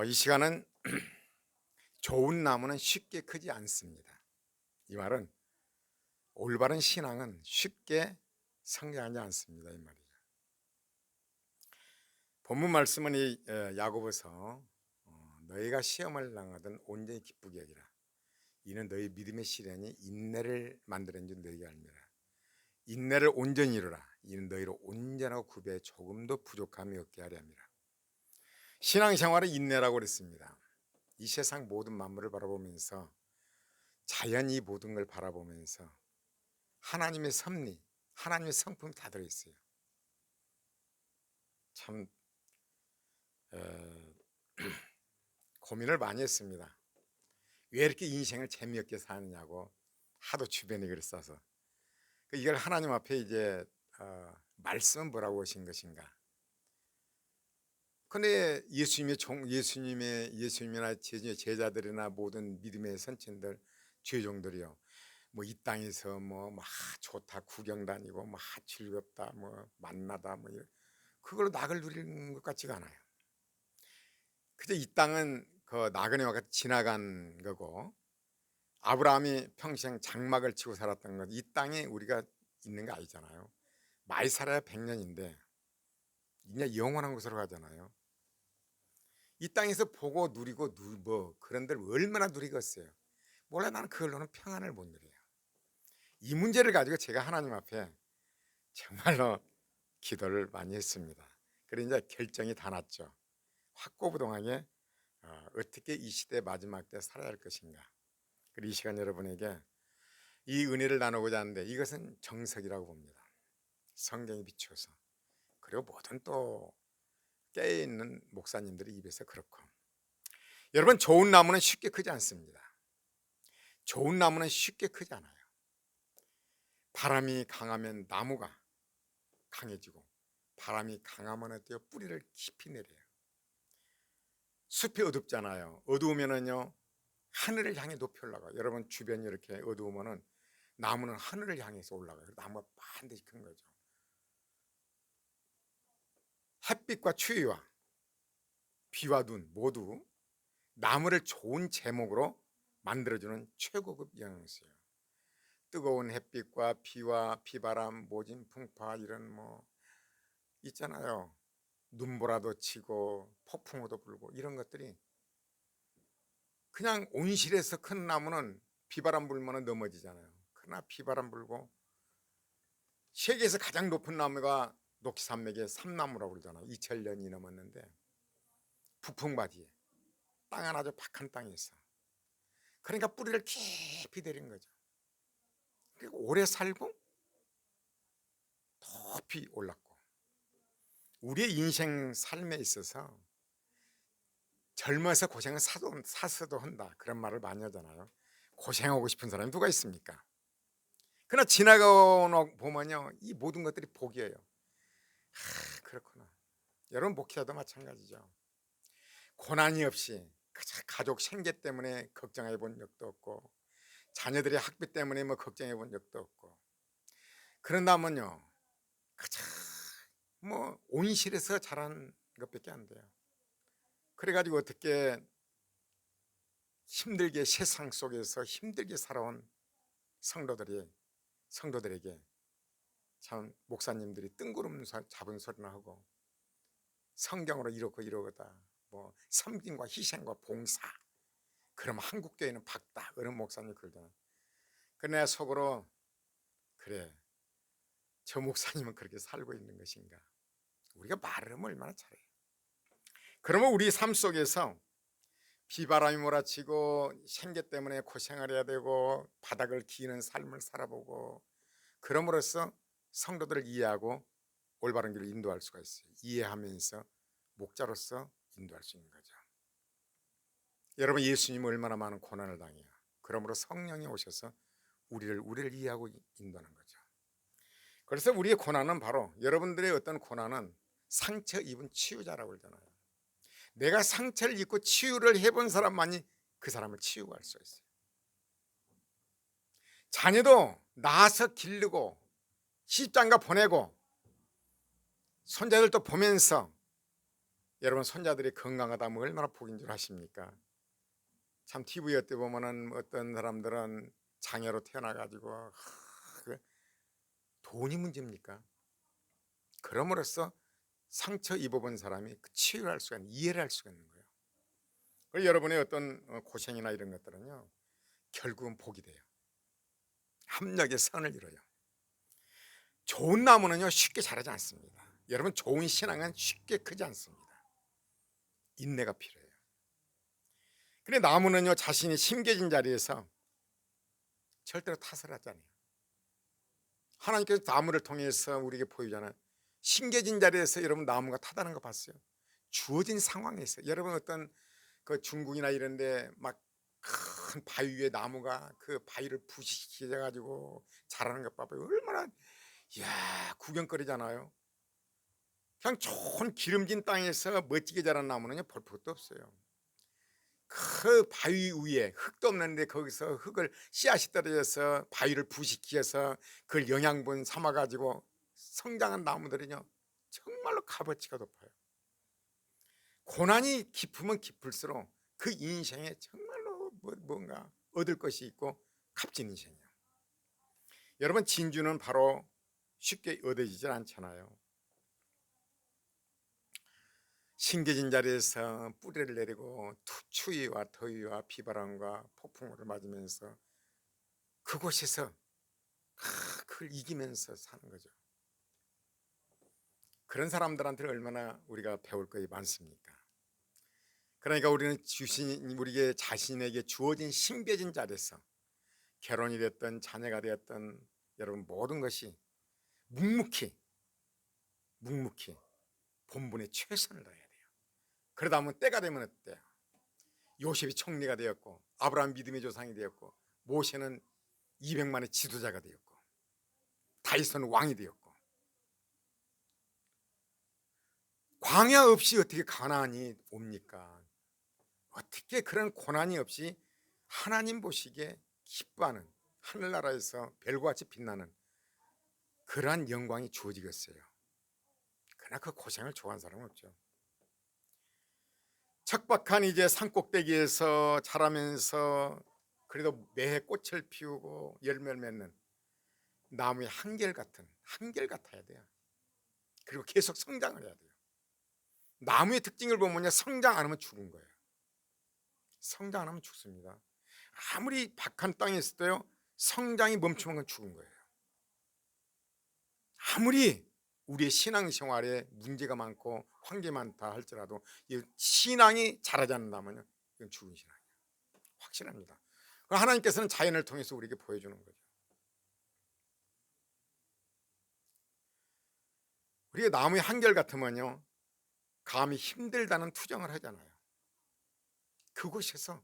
이 시간은 좋은 나무는 쉽게 크지 않습니다. 이 말은 올바른 신앙은 쉽게 성장하지 않습니다. 이 말이죠. 본문 말씀은 이 야고보서 너희가 시험을 당하든 온전히 기쁘게 여기라. 이는 너희 믿음의 시련이 인내를 만드는 줄 너희가 알미라. 인내를 온전히 이루라. 이는 너희로 온전하고 구비에 조금도 부족함이 없게 하려 함이라. 신앙생활은 인내라고 그랬습니다. 이 세상 모든 만물을 바라보면서 자연 이 모든 걸 바라보면서 하나님의 섭리, 하나님의 성품이 다 들어있어요. 참 고민을 많이 했습니다. 왜 이렇게 인생을 재미없게 사느냐고 하도 주변에 그랬어서 이걸 하나님 앞에 이제 말씀은 뭐라고 하신 것인가. 근데 예수님이나 제자들이나 모든 믿음의 선친들, 죄종들이요. 뭐 이 땅에서 뭐 좋다 구경 다니고 즐겁다 만나다 그걸로 낙을 누리는 것 같지가 않아요. 그저 이 땅은 그 나그네와 같이 지나간 거고 아브라함이 평생 장막을 치고 살았던 것, 이 땅에 우리가 있는 거 아니잖아요. 많이 살아야 100년인데 이제 영원한 곳으로 가잖아요. 이 땅에서 보고 누리고 그런 데를 얼마나 누리겠어요. 몰라, 나는 그걸로는 평안을 못 누려요. 이 문제를 가지고 제가 하나님 앞에 정말로 기도를 많이 했습니다. 그래서 이제 결정이 다 났죠. 확고부동하게 어떻게 이 시대 마지막 때 살아야 할 것인가. 그리고 이 시간 여러분에게 이 은혜를 나누고자 하는데 이것은 정석이라고 봅니다. 성경에 비추어서. 그리고 모든 또 깨어있는 목사님들의 입에서 그렇고. 여러분, 좋은 나무는 쉽게 크지 않습니다. 좋은 나무는 쉽게 크지 않아요. 바람이 강하면 나무가 강해지고 바람이 강하면 어때요? 뿌리를 깊이 내려요. 숲이 어둡잖아요. 어두우면은요 하늘을 향해 높이 올라가요. 여러분 주변이 이렇게 어두우면은 나무는 하늘을 향해서 올라가요. 나무가 반드시 큰 거죠. 햇빛과 추위와 비와 눈 모두 나무를 좋은 제목으로 만들어주는 최고급 영양소예요. 뜨거운 햇빛과 비와 비바람, 모진, 풍파 이런 있잖아요. 눈보라도 치고 폭풍우도 불고 이런 것들이 그냥 온실에서 큰 나무는 비바람 불면 넘어지잖아요. 그러나 비바람 불고 세계에서 가장 높은 나무가 녹지산맥의 삼나무라고 그러잖아요. 2000년이 넘었는데 북풍바지에 땅 아주 박한 땅에서 그러니까 뿌리를 깊이 내린 거죠. 그리고 오래 살고 높이 올랐고 우리의 인생 삶에 있어서 젊어서 고생을 사서도 한다 그런 말을 많이 하잖아요. 고생하고 싶은 사람이 누가 있습니까? 그러나 지나가고 보면요 이 모든 것들이 복이에요. 그렇구나. 여러분 목회자도 마찬가지죠. 고난이 없이 가족 생계 때문에 걱정해 본 적도 없고 자녀들의 학비 때문에 걱정해 본 적도 없고 그런다면요 그저 온실에서 자란 것밖에 안 돼요. 그래가지고 어떻게 힘들게 세상 속에서 힘들게 살아온 성도들에게 참 목사님들이 뜬구름 잡은 소리나 하고 성경으로 이렇고 이러다 섬김과 희생과 봉사 그럼 한국교회는 박다 그런 목사님 그러잖아. 그러나 속으로 그래 저 목사님은 그렇게 살고 있는 것인가. 우리가 말을 하면 얼마나 잘해요. 그러면 우리 삶 속에서 비바람이 몰아치고 생계 때문에 고생을 해야 되고 바닥을 기는 삶을 살아보고 그럼으로써 성도들을 이해하고 올바른 길을 인도할 수가 있어요. 이해하면서 목자로서 인도할 수 있는 거죠. 여러분 예수님은 얼마나 많은 고난을 당해요. 그러므로 성령이 오셔서 우리를 이해하고 인도하는 거죠. 그래서 우리의 고난은 바로 여러분들의 어떤 고난은 상처 입은 치유자라고 그러잖아요. 내가 상처를 입고 치유를 해본 사람만이 그 사람을 치유할 수 있어요. 자녀도 낳아서 기르고 시집장가 보내고 손자들도 보면서 여러분 손자들이 건강하다면 얼마나 복인 줄 아십니까? 참 TV에 어때 보면은 어떤 사람들은 장애로 태어나가지고 그 돈이 문제입니까? 그럼으로써 상처 입어본 사람이 그 치유를 할 수가 있는, 이해를 할 수가 있는 거예요. 그리고 여러분의 어떤 고생이나 이런 것들은요 결국은 복이 돼요. 합력의 선을 이뤄요. 좋은 나무는요 쉽게 자라지 않습니다. 여러분 좋은 신앙은 쉽게 크지 않습니다. 인내가 필요해요. 근데 나무는요 자신이 심겨진 자리에서 절대로 타설하지 않아요. 하나님께서 나무를 통해서 우리에게 보여주잖아요. 심겨진 자리에서 여러분 나무가 타다는 거 봤어요? 주어진 상황에서. 여러분 어떤 그 중국이나 이런 데 막 큰 바위 위에 나무가 그 바위를 부시켜 가지고 자라는 것 봐봐요. 얼마나 이야 구경거리잖아요. 그냥 좋은 기름진 땅에서 멋지게 자란 나무는요 볼 것도 없어요. 그 바위 위에 흙도 없는데 거기서 흙을 씨앗이 떨어져서 바위를 부식해서 그걸 영양분 삼아 가지고 성장한 나무들은요 정말로 값어치가 높아요. 고난이 깊으면 깊을수록 그 인생에 정말로 뭔가 얻을 것이 있고 값진 인생이에요. 여러분 진주는 바로 쉽게 얻어지질 않잖아요. 심겨진 자리에서 뿌리를 내리고 추위와 더위와 비바람과 폭풍우를 맞으면서 그곳에서 그걸 이기면서 사는 거죠. 그런 사람들한테 얼마나 우리가 배울 것이 많습니까? 그러니까 우리는 우리에게 자신에게 주어진 심겨진 자리에서 결혼이 됐든 자녀가 되었든 여러분 모든 것이 묵묵히 본분에 최선을 다해야 돼요. 그러다 보면 때가 되면 어때요? 요셉이 총리가 되었고 아브라함 믿음의 조상이 되었고 모세는 200만의 지도자가 되었고 다윗은 왕이 되었고 광야 없이 어떻게 가나안이 옵니까? 어떻게 그런 고난이 없이 하나님 보시기에 기뻐하는 하늘나라에서 별과 같이 빛나는 그러한 영광이 주어지겠어요. 그러나 그 고생을 좋아하는 사람은 없죠. 척박한 이제 산꼭대기에서 자라면서 그래도 매해 꽃을 피우고 열매를 맺는 나무의 한결 같아야 돼요. 그리고 계속 성장을 해야 돼요. 나무의 특징을 보면 성장 안 하면 죽은 거예요. 성장 안 하면 죽습니다. 아무리 박한 땅에 있을 때요 성장이 멈추면 건 죽은 거예요. 아무리 우리의 신앙생활에 문제가 많고 환경이 많다 할지라도 이 신앙이 자라지 않는다면 이건 죽은 신앙이에요. 확실합니다. 하나님께서는 자연을 통해서 우리에게 보여주는 거죠. 우리가 나무의 한결같으면요 감히 힘들다는 투정을 하잖아요. 그곳에서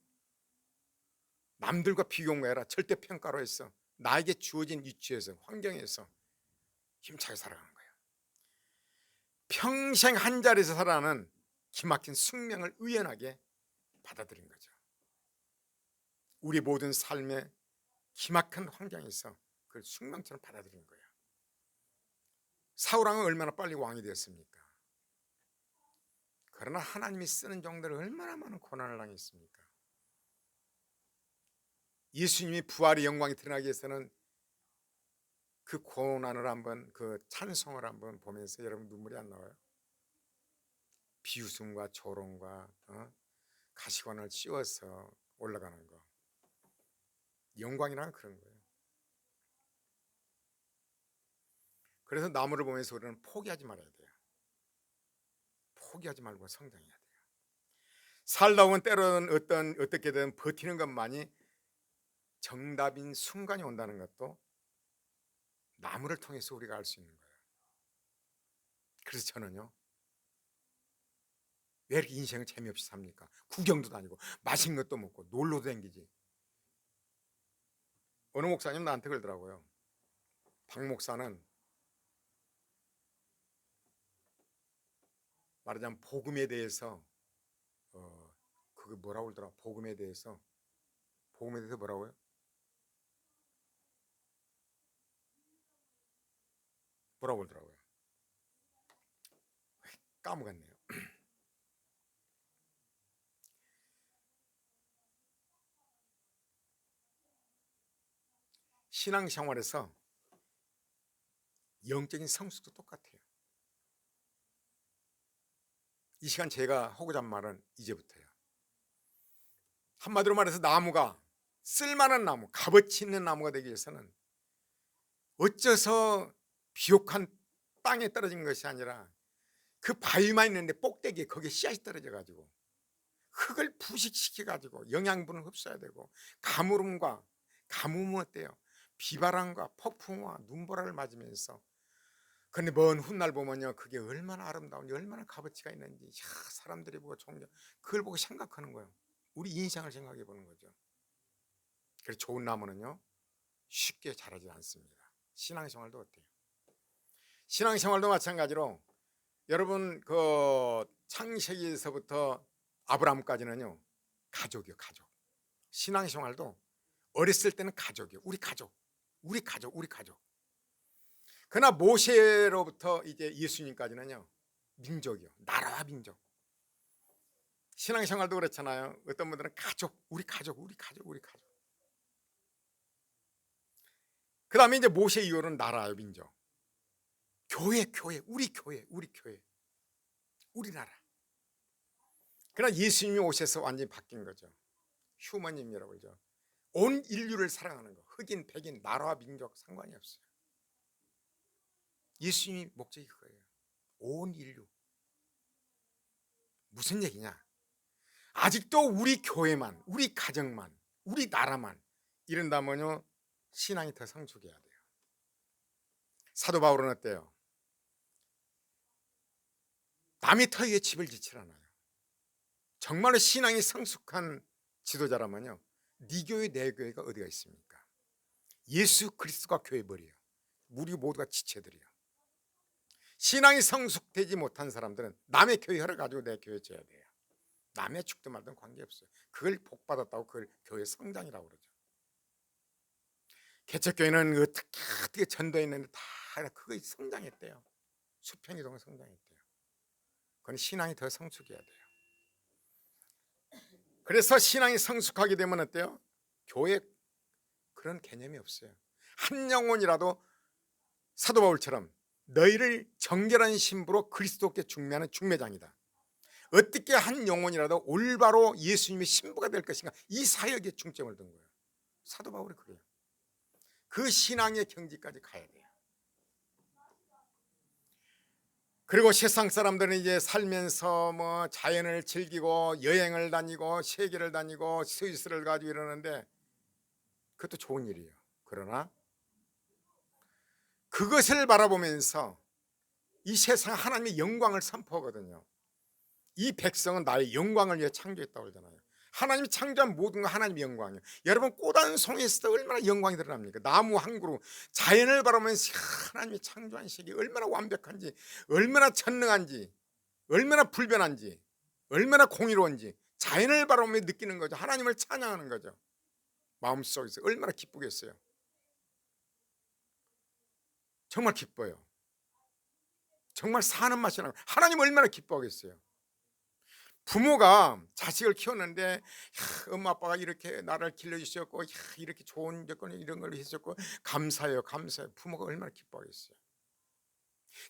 남들과 비교가 아니라 절대평가로 해서 나에게 주어진 위치에서 환경에서 힘차게 살아가는 거예요. 평생 한 자리에서 살아가는 기막힌 숙명을 의연하게 받아들인 거죠. 우리 모든 삶의 기막힌 환경에서 그걸 숙명처럼 받아들인 거예요. 사울왕은 얼마나 빨리 왕이 되었습니까? 그러나 하나님이 쓰는 종들은 얼마나 많은 고난을 당했습니까? 예수님이 부활의 영광이 드러나기 위해서는 그 고난을 한번 그 찬송을 한번 보면서 여러분 눈물이 안 나와요? 비웃음과 조롱과 가시관을 씌워서 올라가는 거 영광이란 그런 거예요. 그래서 나무를 보면서 우리는 포기하지 말아야 돼요. 포기하지 말고 성장해야 돼요. 살다 보면 때로는 어떻게든 버티는 것만이 정답인 순간이 온다는 것도 나무를 통해서 우리가 알 수 있는 거예요. 그래서 저는요 왜 이렇게 인생을 재미없이 삽니까? 구경도 다니고 맛있는 것도 먹고 놀러도 다니지. 어느 목사님 나한테 그러더라고요. 박 목사는 말하자면 복음에 대해서 그게 뭐라고 그러더라. 복음에 대해서 뭐라고요? 뭐라고 그러더라고요. 까먹었네요. 신앙생활에서 영적인 성숙도 똑같아요. 이 시간 제가 하고자 한 말은 이제부터예요. 한마디로 말해서 나무가 쓸만한 나무, 값어치 있는 나무가 되기 위해서는 어째서 비옥한 땅에 떨어진 것이 아니라 그 바위만 있는데 꼭대기에 거기에 씨앗이 떨어져 가지고 흙을 부식시켜 가지고 영양분을 흡수해야 되고, 가뭄은 어때요? 비바람과 폭풍과 눈보라를 맞으면서, 근데 먼 훗날 보면요, 그게 얼마나 아름다운지 얼마나 값어치가 있는지 사람들이 보고 그걸 보고 생각하는 거예요. 우리 인생을 생각해 보는 거죠. 그래서 좋은 나무는요 쉽게 자라지 않습니다. 신앙생활도 어때요? 신앙생활도 마찬가지로 여러분 그 창세기에서부터 아브라함까지는요 가족이요, 가족. 신앙생활도 어렸을 때는 가족이요, 우리 가족, 우리 가족, 우리 가족. 그러나 모세로부터 이제 예수님까지는요 민족이요, 나라와 민족. 신앙생활도 그렇잖아요. 어떤 분들은 가족, 우리 가족, 우리 가족, 우리 가족. 그 다음에 이제 모세 이후로는 나라요, 민족. 교회, 우리 교회, 우리 교회, 우리나라. 그러나 예수님이 오셔서 완전히 바뀐 거죠. 휴머님이라고 그러죠. 온 인류를 사랑하는 거. 흑인, 백인, 나라와 민족 상관이 없어요. 예수님이 목적이 그거예요. 온 인류. 무슨 얘기냐? 아직도 우리 교회만, 우리 가정만, 우리 나라만 이런다면요 신앙이 더 성숙해야 돼요. 사도 바울은 어때요? 남의 터위에 집을 짓질 않아요. 정말로 신앙이 성숙한 지도자라면요 네 교회 내 교회가 어디가 있습니까? 예수 그리스도가 교회 머리예요. 우리 모두가 지체들이에요. 신앙이 성숙되지 못한 사람들은 남의 교회 허락가지고 내 교회 져야 돼요. 남의 죽든 말든 관계없어요. 그걸 복받았다고 그걸 교회 성장이라고 그러죠. 개척교회는 어떻게 전도했는데 다 그거 성장했대요. 수평이 동안 성장했대요. 그건 신앙이 더 성숙해야 돼요. 그래서 신앙이 성숙하게 되면 어때요? 교회 그런 개념이 없어요. 한 영혼이라도 사도 바울처럼 너희를 정결한 신부로 그리스도께 중매하는 중매장이다. 어떻게 한 영혼이라도 올바로 예수님의 신부가 될 것인가, 이 사역에 중점을 둔 거예요. 사도 바울이 그래요. 그 신앙의 경지까지 가야 돼요. 그리고 세상 사람들은 이제 살면서 뭐 자연을 즐기고 여행을 다니고 세계를 다니고 스위스를 가지고 이러는데 그것도 좋은 일이에요. 그러나 그것을 바라보면서 이 세상 하나님의 영광을 선포하거든요. 이 백성은 나의 영광을 위해 창조했다고 그러잖아요. 하나님이 창조한 모든 건 하나님의 영광이에요. 여러분 꽃 한 송이에 있을 때 얼마나 영광이 드러납니까? 나무 한 그루, 자연을 바라보면서 하나님이 창조한 세계 얼마나 완벽한지, 얼마나 전능한지, 얼마나 불변한지, 얼마나 공의로운지 자연을 바라보며 느끼는 거죠. 하나님을 찬양하는 거죠. 마음속에서 얼마나 기쁘겠어요. 정말 기뻐요. 정말 사는 맛이 나요. 하나님 얼마나 기뻐하겠어요. 부모가 자식을 키웠는데 엄마 아빠가 이렇게 나를 길러주셨고 이렇게 좋은 조건 이런 걸 해줬고 감사해요, 감사해요. 부모가 얼마나 기뻐하겠어요.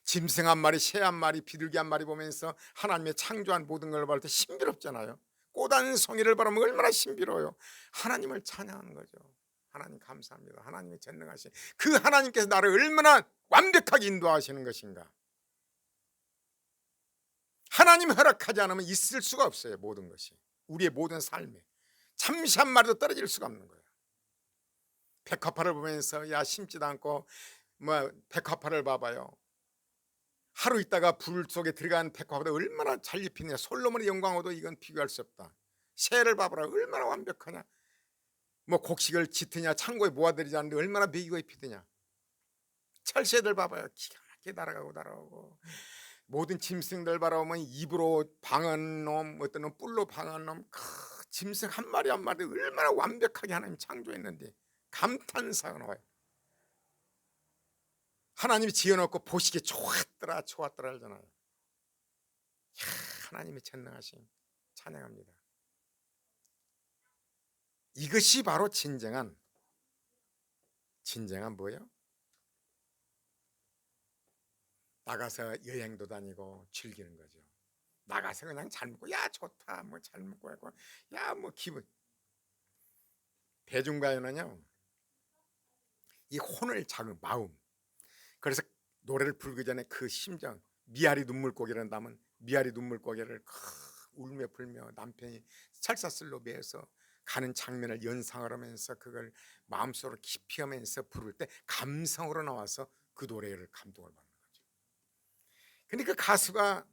짐승 한 마리, 새 한 마리, 비둘기 한 마리 보면서 하나님의 창조한 모든 걸 볼 때 신비롭잖아요. 꽃 한 송이를 바라보면 얼마나 신비로워요. 하나님을 찬양하는 거죠. 하나님 감사합니다. 하나님의 전능하신 그 하나님께서 나를 얼마나 완벽하게 인도하시는 것인가. 하나님 허락하지 않으면 있을 수가 없어요. 모든 것이 우리의 모든 삶에 잠시 한 마리도 떨어질 수가 없는 거예요. 백화파를 보면서 야 심지도 않고 뭐 백화파를 봐봐요. 하루 있다가 불 속에 들어간 백화보다 얼마나 잘 입히냐. 솔로몬의 영광으로도 이건 비교할 수 없다. 새를 봐봐라 얼마나 완벽하냐. 뭐 곡식을 짙으냐 창고에 모아들이지 않는데 얼마나 먹이고 입히느냐. 철새들 봐봐요 기가 막히게 날아가고 모든 짐승들 바라보면 입으로 방한 놈, 어떤 놈 뿔로 방한 놈, 짐승 한 마리 한 마리 얼마나 완벽하게 하나님 창조했는데 감탄사가 나와요. 하나님이 지어놓고 보시기에 좋았더라 하잖아요. 하나님의 전능하심 찬양합니다. 이것이 바로 진정한 진정한 뭐예요? 나가서 여행도 다니고 즐기는 거죠. 나가서 그냥 잘 먹고 야 좋다 뭐 잘 먹고 하고 야 뭐 기분. 대중가요는요 이 혼을 잡은 마음. 그래서 노래를 부르기 전에 그 심정, 미아리 눈물고기라는 다음은 미아리 눈물고기를 울며 불며 남편이 철사슬로 매어서 가는 장면을 연상을 하면서 그걸 마음속으로 깊이 하면서 부를 때 감성으로 나와서 그 노래를 감동을 받는 거죠. 근데 그 가수가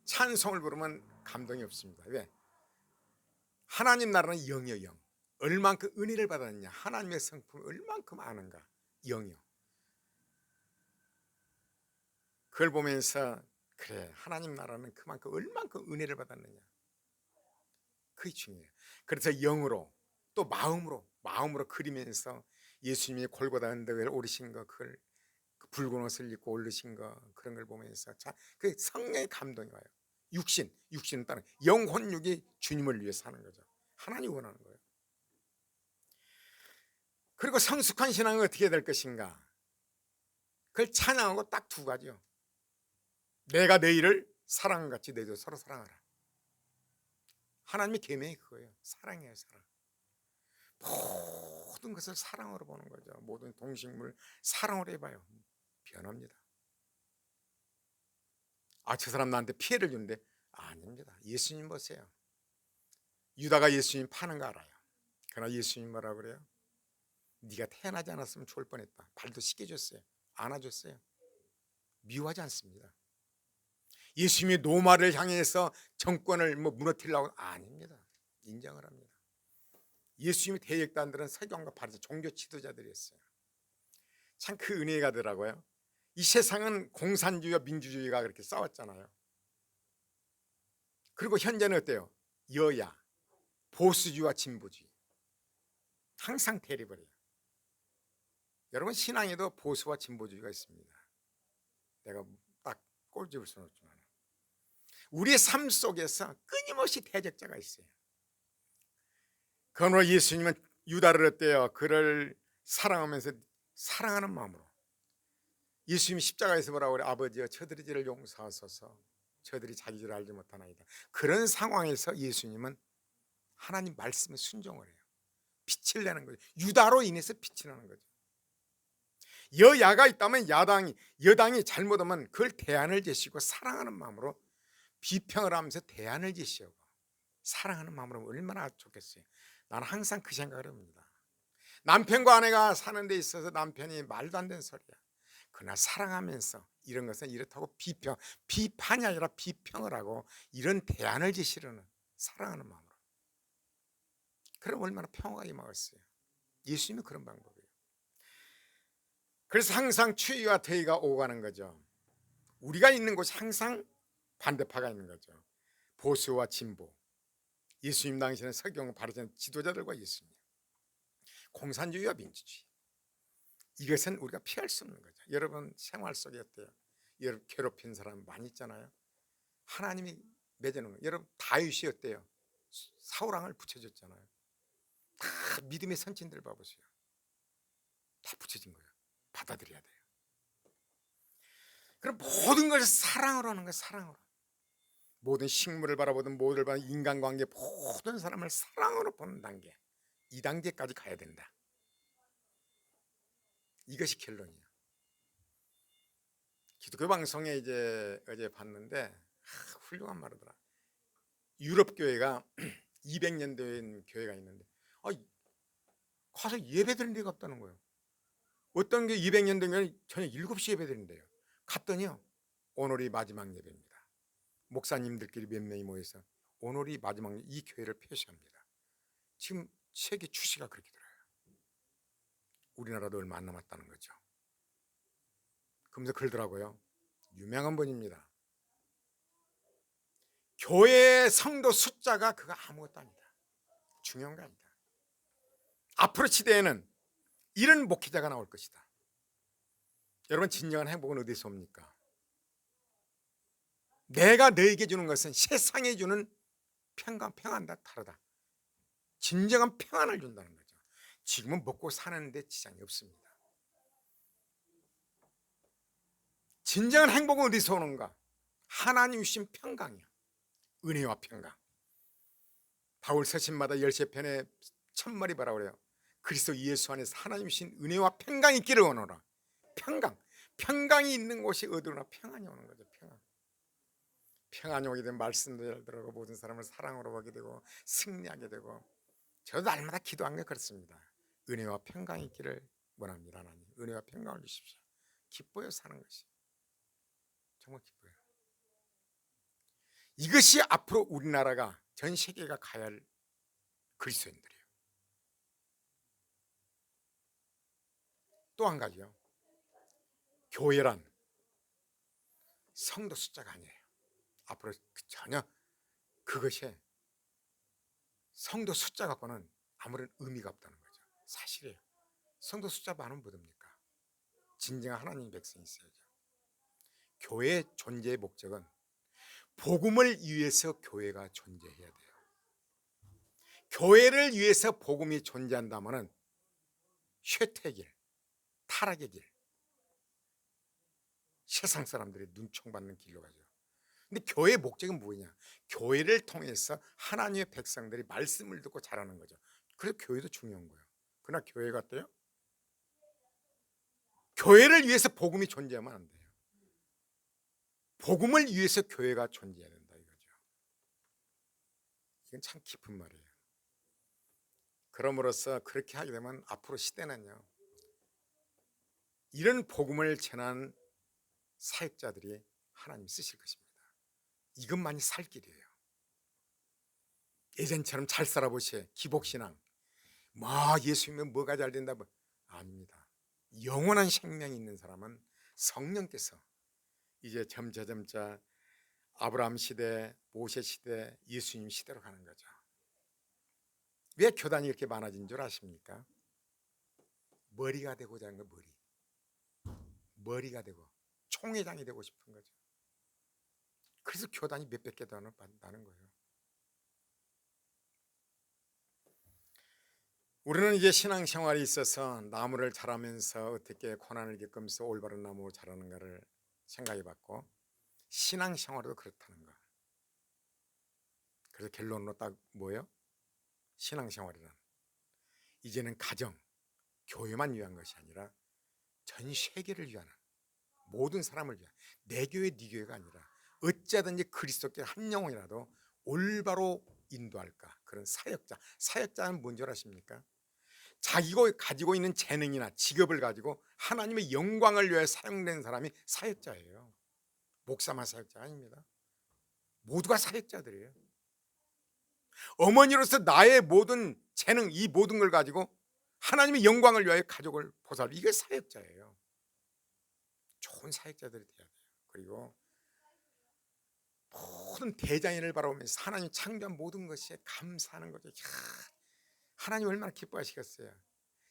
찬송을 부르면 감동이 없습니다. 왜? 하나님 나라는 영이요 영. 얼만큼 은혜를 받았느냐, 하나님의 성품을 얼만큼 아는가, 영이요. 그걸 보면서 그래 하나님 나라는 그만큼 얼만큼 은혜를 받았느냐, 그게 중요해요. 그래서 영으로 또 마음으로 그리면서 예수님이 골고다 언덕에 오르신 거, 그걸 그 붉은 옷을 입고 오르신 거, 그런 걸 보면서 자, 그 성령의 감동이 와요. 육신은 따른 영혼육이 주님을 위해 사는 거죠. 하나님 원하는 거예요. 그리고 성숙한 신앙은 어떻게 될 것인가? 그걸 찬양하고 딱 두 가지요. 내가 너희를 사랑한 같이 너희도 서로 사랑하라. 하나님의 계명이 그거예요. 사랑이에요, 사랑. 모든 것을 사랑으로 보는 거죠. 모든 동식물 사랑으로 해봐요. 변합니다. 아, 저 사람 나한테 피해를 주는데 아닙니다. 예수님 보세요. 유다가 예수님 파는 거 알아요. 그러나 예수님 뭐라 그래요? 네가 태어나지 않았으면 좋을 뻔했다. 발도 씻겨줬어요. 안아줬어요. 미워하지 않습니다. 예수님이 로마를 향해서 정권을 무너뜨리려고 아닙니다. 인정을 합니다. 예수님이 대역단들은 서기관과 바리새 종교 지도자들이었어요. 참 그 은혜가 더라고요. 이 세상은 공산주의와 민주주의가 그렇게 싸웠잖아요. 그리고 현재는 어때요? 여야, 보수주의와 진보주의. 항상 대립을 해요. 여러분 신앙에도 보수와 진보주의가 있습니다. 내가 딱 꼴집을 수는 없지만 우리의 삶 속에서 끊임없이 대적자가 있어요. 그러므로 예수님은 유다를 어때요? 그를 사랑하면서 사랑하는 마음으로 예수님이 십자가에서 뭐라고 그래? 아버지여 저들이 저를 용서하소서 저들이 자기 줄 알지 못하나이다. 그런 상황에서 예수님은 하나님 말씀에 순종을 해요. 빛을 내는 거죠. 유다로 인해서 빛이 나는 거죠. 여야가 있다면 여당이 잘못하면 그걸 대안을 제시고 사랑하는 마음으로 비평을 하면서 대안을 제시하고 사랑하는 마음으로 얼마나 좋겠어요. 나는 항상 그 생각을 합니다. 남편과 아내가 사는 데 있어서 남편이 말도 안 되는 소리야. 그러나 사랑하면서 이런 것은 이렇다고 비판이 아니라 비평을 하고 이런 대안을 제시하는 사랑하는 마음으로. 그럼 얼마나 평화가 임하겠어요. 예수님은 그런 방법이에요. 그래서 항상 추위와 더위가 오고 가는 거죠. 우리가 있는 곳이 항상 반대파가 있는 거죠. 보수와 진보. 예수님 당시에는 서경 바리새인 지도자들과 예수님. 공산주의와 민주주의. 이것은 우리가 피할 수 없는 거죠. 여러분 생활 속에 어때요? 여러분 괴롭힌 사람 많이 있잖아요. 하나님이 맺어놓은 거예요. 여러분 다윗이 어때요? 사울왕을 붙여줬잖아요. 다 믿음의 선진들 봐보세요. 다 붙여진 거예요. 받아들여야 돼요. 그럼 모든 것을 사랑으로 하는 거예요. 사랑으로. 모든 식물을 바라보든 모든 인간관계 모든 사람을 사랑으로 보는 단계, 이 단계까지 가야 된다. 이것이 결론이에요. 기독교 방송에 이제 어제 봤는데 훌륭한 말이더라. 유럽 교회가 200년 된 교회가 있는데 가서 예배 드린 데가 없다는 거예요. 어떤 게 200년 되면 저녁 7시 예배 드린대요. 갔더니요 오늘이 마지막 예배입니다. 목사님들끼리 몇 명이 모여서 오늘이 마지막 이 교회를 폐쇄합니다. 지금 세계 추세가 그렇게 들어요. 우리나라도 얼마 안 남았다는 거죠. 그러면서 그러더라고요. 유명한 분입니다. 교회 성도 숫자가 그거 아무것도 아니다. 중요한 거 아니다. 앞으로 시대에는 이런 목회자가 나올 것이다. 여러분 진정한 행복은 어디서 옵니까? 내가 너에게 주는 것은 세상에 주는 평안과 다르다. 진정한 평안을 준다는 거죠. 지금은 먹고 사는데 지장이 없습니다. 진정한 행복은 어디서 오는가? 하나님 주신 평강이요. 은혜와 평강. 바울 서신마다 13편에 첫말이 뭐라 그래요? 그리스도 예수 안에서 하나님 주신 은혜와 평강이 있기를 원하노라. 평강. 평강이 있는 곳이 어디로나 평안이 오는 거죠. 평안. 평안이 오게 되면 말씀도 잘 들어가고 모든 사람을 사랑으로 보게 되고 승리하게 되고, 저도 날마다 기도한 게 그렇습니다. 은혜와 평강이 있기를 원합니다. 하나님 은혜와 평강을 주십시오. 기뻐요. 사는 것이 정말 기뻐요. 이것이 앞으로 우리나라가 전 세계가 가야 할 그리스도인들이에요. 또 한 가지요. 교회란 성도 숫자가 아니에요. 앞으로 전혀 그것이 성도 숫자 갖고는 아무런 의미가 없다는 거죠. 사실이에요. 성도 숫자 많으면 뭐 됩니까? 진정한 하나님의 백성이 있어야죠. 교회의 존재의 목적은 복음을 위해서 교회가 존재해야 돼요. 교회를 위해서 복음이 존재한다면 쇠퇴의 길, 타락의 길, 세상 사람들이 눈총받는 길로 가죠. 근데 교회의 목적은 뭐냐? 교회를 통해서 하나님의 백성들이 말씀을 듣고 자라는 거죠. 그래서 교회도 중요한 거예요. 그러나 교회가 어때요? 교회를 위해서 복음이 존재하면 안 돼요. 복음을 위해서 교회가 존재해야 된다 이거죠. 이건 참 깊은 말이에요. 그럼으로써 그렇게 하게 되면 앞으로 시대는요, 이런 복음을 전하는 사역자들이 하나님 쓰실 것입니다. 이것만이 살 길이에요. 예전처럼 잘 살아보세요. 기복신앙, 예수 믿으면 뭐가 잘 된다, 아닙니다. 영원한 생명이 있는 사람은 성령께서 이제 점차 아브라함 시대, 모세 시대, 예수님 시대로 가는 거죠. 왜 교단이 이렇게 많아진 줄 아십니까? 머리가 되고자 하는 거. 머리가 되고 총회장이 되고 싶은 거죠. 그래서 교단이 몇백 개 단을 받는다는 거예요. 우리는 이제 신앙생활이 있어서 나무를 자라면서 어떻게 고난을 겪으면서 올바른 나무로 자라는가를 생각해 봤고, 신앙생활도 그렇다는 거. 그래서 결론으로 딱 뭐예요? 신앙생활이란 이제는 가정, 교회만 위한 것이 아니라 전 세계를 위한, 모든 사람을 위한, 내 교회 네 교회가 아니라 어찌하든지 그리스도께 한 영혼이라도 올바로 인도할까, 그런 사역자는 뭔 줄 아십니까? 자기가 가지고 있는 재능이나 직업을 가지고 하나님의 영광을 위해 사용된 사람이 사역자예요. 목사만 사역자 아닙니다. 모두가 사역자들이에요. 어머니로서 나의 모든 재능, 이 모든 걸 가지고 하나님의 영광을 위하여 가족을 보살피, 이게 사역자예요. 좋은 사역자들이 돼야 돼요. 그리고 모든 대자연을 바라보면서 하나님 창조한 모든 것에 감사하는 거죠. 하나님 얼마나 기뻐하시겠어요.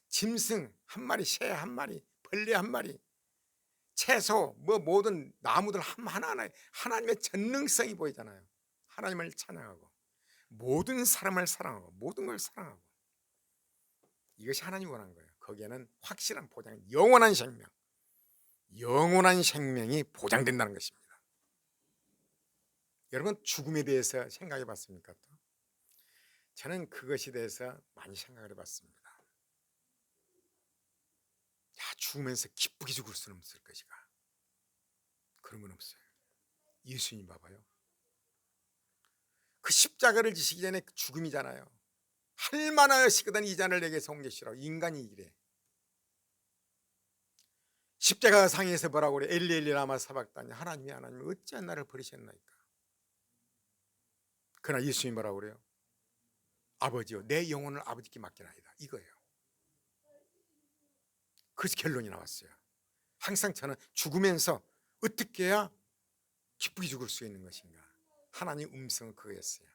짐승 한 마리, 새 한 마리, 벌레 한 마리, 채소, 모든 나무들 하나하나에 하나님의 전능성이 보이잖아요. 하나님을 찬양하고 모든 사람을 사랑하고 모든 걸 사랑하고, 이것이 하나님이 원하는 거예요. 거기에는 확실한 보장, 영원한 생명이 보장된다는 것입니다. 여러분, 죽음에 대해서 생각해 봤습니까? 또 저는 그것에 대해서 많이 생각을 해봤습니다. 죽으면서 기쁘게 죽을 수는 없을 것이가, 그런 건 없어요. 예수님 봐봐요. 그 십자가를 지시기 전에 죽음이잖아요. 할만하시거든 이 잔을 내게서 옮기시라고. 인간이 이래. 십자가 상에서 뭐라고 그래? 엘리 엘리 라마 사박다니, 하나님이 어찌한 나를 버리셨나이까. 그러나 예수님이 뭐라고 그래요? 아버지요, 내 영혼을 아버지께 맡기나이다, 이거예요. 그래서 결론이 나왔어요. 항상 저는 죽으면서 어떻게 해야 기쁘게 죽을 수 있는 것인가, 하나님 음성은 그거였어요.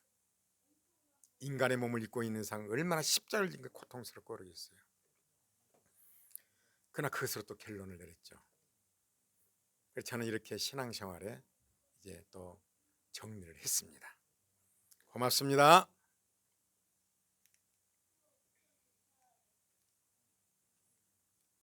인간의 몸을 입고 있는 상 얼마나 십자가를 지는 게 고통스럽고 그러겠어요. 그러나 그것으로 또 결론을 내렸죠. 그래서 저는 이렇게 신앙생활에 이제 또 정리를 했습니다. 고맙습니다.